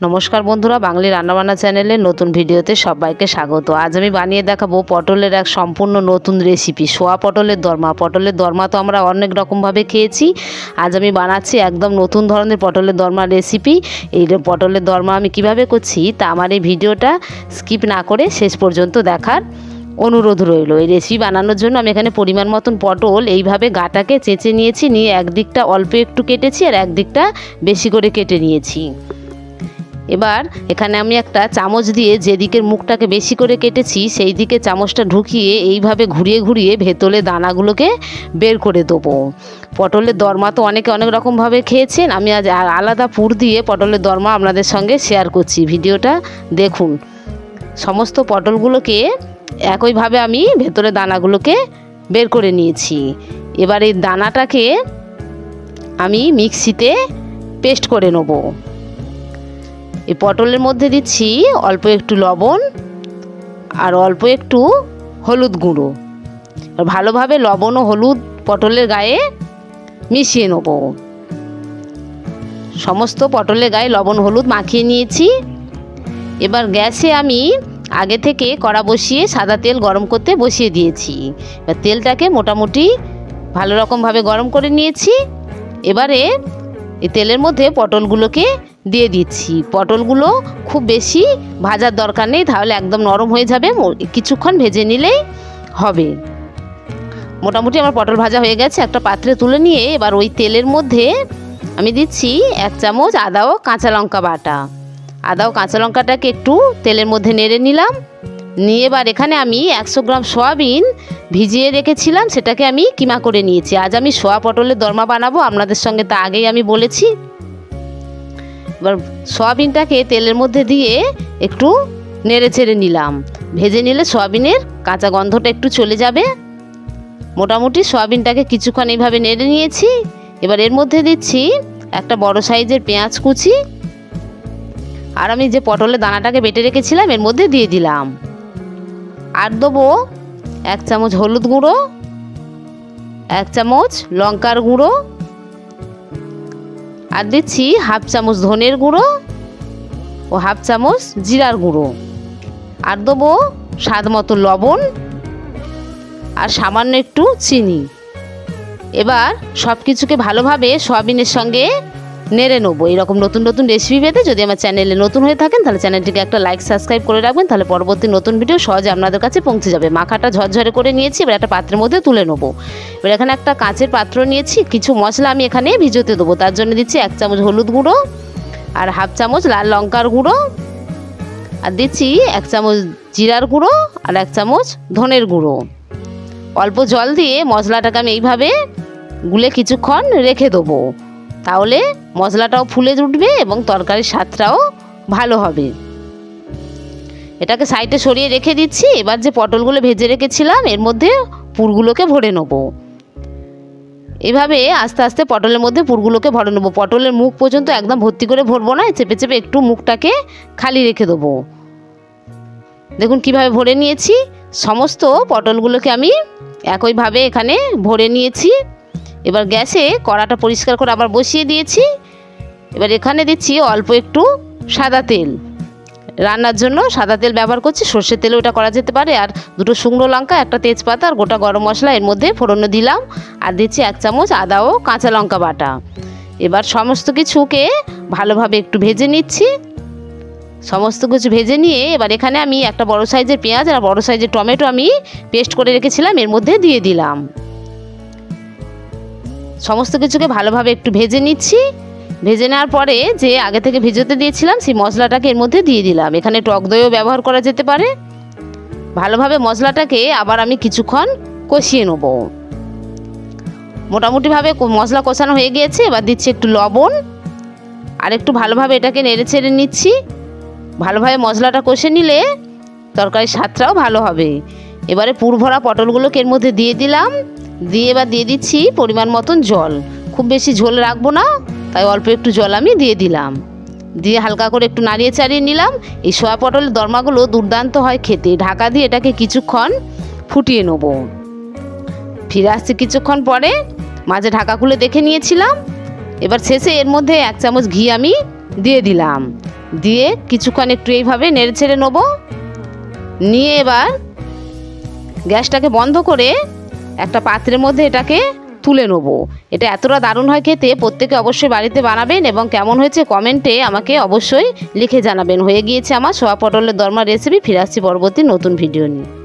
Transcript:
नमस्कार बंधुरा बांगली रान्नाबान्ना चैनेले नतून भिडियोते सबाइके स्वागत। आज आमी बानिये देखाबो पटलेर एक सम्पूर्ण नतून रेसिपि शोया पटलेर दरमा। पटलेर दरमा तो आमरा अनेक रकम भावे खेयेछि, आज आमी बानाच्छि एकदम नतून धरनेर पटलेर दरमा रेसिपि। एई पटलेर दरमा आमी किभाबे करछि ता आमार एई भिडियोटा स्किप ना करे शेष पर्यन्त देखार अनुरोध रइल। এই রেসিপি বানানোর জন্য আমি এখানে পরিমাণ মতন পটল এইভাবে গাটাকে চেঁচে নিয়েছি, নিয়ে একদিকটা অল্প একটু কেটেছি আর একদিকটা বেশি করে কেটে নিয়েছি। এবার এখানে আমি একটা চামচ দিয়ে যেদিকের মুখটাকে বেশি করে কেটেছি সেই দিকে চামচটা ঢুকিয়ে এইভাবে ঘুরিয়ে ঘুরিয়ে ভেতরে দানাগুলোকে বের করে দেবো। পটলের দরমা তো অনেকে অনেক রকমভাবে খেয়েছেন, আমি আজ আলাদা পুর দিয়ে পটলের দরমা আপনাদের সঙ্গে শেয়ার করছি। ভিডিওটা দেখুন। সমস্ত পটলগুলোকে একইভাবে আমি ভেতরে দানাগুলোকে বের করে নিয়েছি। এবার এই দানাটাকে আমি মিক্সিতে পেস্ট করে নেব। এই পটলের মধ্যে দিচ্ছি অল্প একটু লবণ আর অল্প একটু হলুদ গুঁড়ো। আর ভালোভাবে লবণ ও হলুদ পটলের গায়ে মিশিয়ে নেব। সমস্ত পটলের গায়ে লবণ হলুদ মাখিয়ে নিয়েছি। এবার গ্যাসে আমি আগে থেকে কড়া বসিয়ে সাদা তেল গরম করতে বসিয়ে দিয়েছি। এবার তেলটাকে মোটামুটি ভালো রকমভাবে গরম করে নিয়েছি। এবারে এই তেলের মধ্যে পটলগুলোকে দিয়ে দিচ্ছি। পটলগুলো খুব বেশি ভাজার দরকার নেই, তাহলে একদম নরম হয়ে যাবে, কিছুক্ষণ ভেজে নিলেই হবে। মোটামুটি আমার পটল ভাজা হয়ে গেছে। একটা পাত্রে তুলে নিয়ে এবার ওই তেলের মধ্যে আমি দিচ্ছি 1 চামচ আদা ও কাঁচা লঙ্কা বাটা। আদা ও কাঁচা লঙ্কাটাকে একটু তেলের মধ্যে নেড়ে নিলাম। নিয়ে এবার এখানে আমি 100 গ্রাম সয়াবিন ভিজিয়ে রেখেছিলাম, সেটাকে আমি কিমা করে নিয়েছি। আজ আমি সোয়া পটলের দরমা বানাবো, আপনাদের সঙ্গে তা আগেই আমি বলেছি। এবার সয়াবিনটাকে তেলের মধ্যে দিয়ে একটু নেড়ে চেড়ে নিলাম। ভেজে নিলে সয়াবিনের কাঁচা গন্ধটা একটু চলে যাবে। মোটামুটি সয়াবিনটাকে কিছুক্ষণ এইভাবে নেড়ে নিয়েছি। এবার এর মধ্যে দিচ্ছি একটা বড় সাইজের পেঁয়াজ কুচি, আর আমি যে পটলের দানাটাকে বেটে রেখেছিলাম এর মধ্যে দিয়ে দিলাম। আর দেবো 1 চামচ হলুদ গুঁড়ো, 1 চামচ লঙ্কার গুঁড়ো, আর দিচ্ছি 1/2 চামচ ধনের গুঁড়ো ও 1/2 চামচ জিরার গুঁড়ো, আর দেবো স্বাদ মতো লবণ আর সামান্য একটু চিনি। এবার সব কিছুকে ভালোভাবে সয়াবিনের সঙ্গে নেড়ে নেবো। এরকম নতুন নতুন রেসিপি পেতে যদি আমার চ্যানেলে নতুন হয়ে থাকেন তাহলে চ্যানেলটিকে একটা লাইক সাবস্ক্রাইব করে রাখবেন, তাহলে পরবর্তী নতুন ভিডিও সহজে আপনাদের কাছে পৌঁছে যাবে। মাখাটা ঝরঝরে করে নিয়েছি, এবার একটা পাত্রের মধ্যে তুলে নেবো। এবার এখানে একটা কাঁচের পাত্র নিয়েছি, কিছু মশলা আমি এখানে ভিজোতে দেবো। তার জন্য দিচ্ছি 1 চামচ হলুদ গুঁড়ো আর 1/2 চামচ লাল লঙ্কার গুঁড়ো, আর দিচ্ছি 1 চামচ জিরার গুঁড়ো আর 1 চামচ ধনের গুঁড়ো। অল্প জল দিয়ে মশলাটাকে আমি এইভাবে গুলে কিছুক্ষণ রেখে দেবো, তাহলে মশলাটাও ফুলে উঠবে এবং তরকারির স্বাদটাও ভালো হবে। এটাকে সাইডে সরিয়ে রেখে দিচ্ছি। এবার যে পটলগুলো ভেজে রেখেছিলাম এর মধ্যে পুরগুলোকে ভরে নেব। এভাবে আস্তে আস্তে পটলের মধ্যে পুরগুলোকে ভরে নেব। পটলের মুখ পর্যন্ত একদম ভর্তি করে ভরবো না, চেপে চেপে একটু মুখটাকে খালি রেখে দেবো। দেখুন কিভাবে ভরে নিয়েছি। সমস্ত পটলগুলোকে আমি একইভাবে এখানে ভরে নিয়েছি। এবার গ্যাসে কড়াটা পরিষ্কার করে আবার বসিয়ে দিয়েছি। এবার এখানে দিচ্ছি অল্প একটু সাদা তেল। রান্নার জন্য সাদা তেল ব্যবহার করছি, সর্ষের তেলে ওটা করা যেতে পারে। আর 2টো শুকনো লঙ্কা, একটা তেজপাতা আর গোটা গরম মশলা এর মধ্যে ফোড়নে দিলাম। আর দিচ্ছি 1 চামচ আদা ও কাঁচা লঙ্কা বাটা। এবার সমস্ত কিছুকে ভালোভাবে একটু ভেজে নিচ্ছি। সমস্ত কিছু ভেজে নিয়ে এবার এখানে আমি একটা বড় সাইজের পেঁয়াজ আর বড় সাইজের টমেটো আমি পেস্ট করে রেখেছিলাম এর মধ্যে দিয়ে দিলাম। সমস্ত কিছুকে ভালোভাবে একটু ভেজে নিচ্ছি। ভেজে নেওয়ার পরে যে আগে থেকে ভিজোতে দিয়েছিলাম সেই মশলাটাকে এর মধ্যে দিয়ে দিলাম। এখানে টক দইও ব্যবহার করা যেতে পারে। ভালোভাবে মশলাটাকে আবার আমি কিছুক্ষণ কষিয়ে নেব। মোটামুটিভাবে মশলা কষানো হয়ে গিয়েছে। এবার দিচ্ছি একটু লবণ আর একটু ভালোভাবে এটাকে নেড়ে ছেড়ে নিচ্ছি। ভালোভাবে মশলাটা কষে নিলে তরকারির স্বাদটাও ভালো হবে। এবারে পুর ভরা পটলগুলোকে এর মধ্যে দিয়ে দিলাম। দিয়ে এবার দিয়ে দিচ্ছি পরিমাণ মতন জল। খুব বেশি ঝোল রাখবো না, তাই অল্প একটু জল আমি দিয়ে দিলাম। দিয়ে হালকা করে একটু নাড়িয়ে চাড়িয়ে নিলাম। এই সোয়া পটলের দরমাগুলো দুর্দান্ত হয় খেতে। ঢাকা দিয়ে এটাকে কিছুক্ষণ ফুটিয়ে নেব। ফিরে আসছি কিছুক্ষণ পরে, মাঝে ঢাকা খুলে দেখে নিয়েছিলাম। এবার শেষে এর মধ্যে 1 চামচ ঘি আমি দিয়ে দিলাম। দিয়ে কিছুক্ষণ একটু এইভাবে নেড়ে ছেড়ে নেবো। নিয়ে এবার গ্যাসটাকে বন্ধ করে একটা পাত্রের মধ্যে এটাকে তুলে নেব। এটা এতটা দারুণ হয় খেতে, প্রত্যেকে অবশ্যই বাড়িতে বানাবেন এবং কেমন হয়েছে কমেন্টে আমাকে অবশ্যই লিখে জানাবেন। হয়ে গিয়েছে আমার সোয়া পটলের দরমা রেসিপি। ফিরে আসছি পরবর্তী নতুন ভিডিও নিয়ে।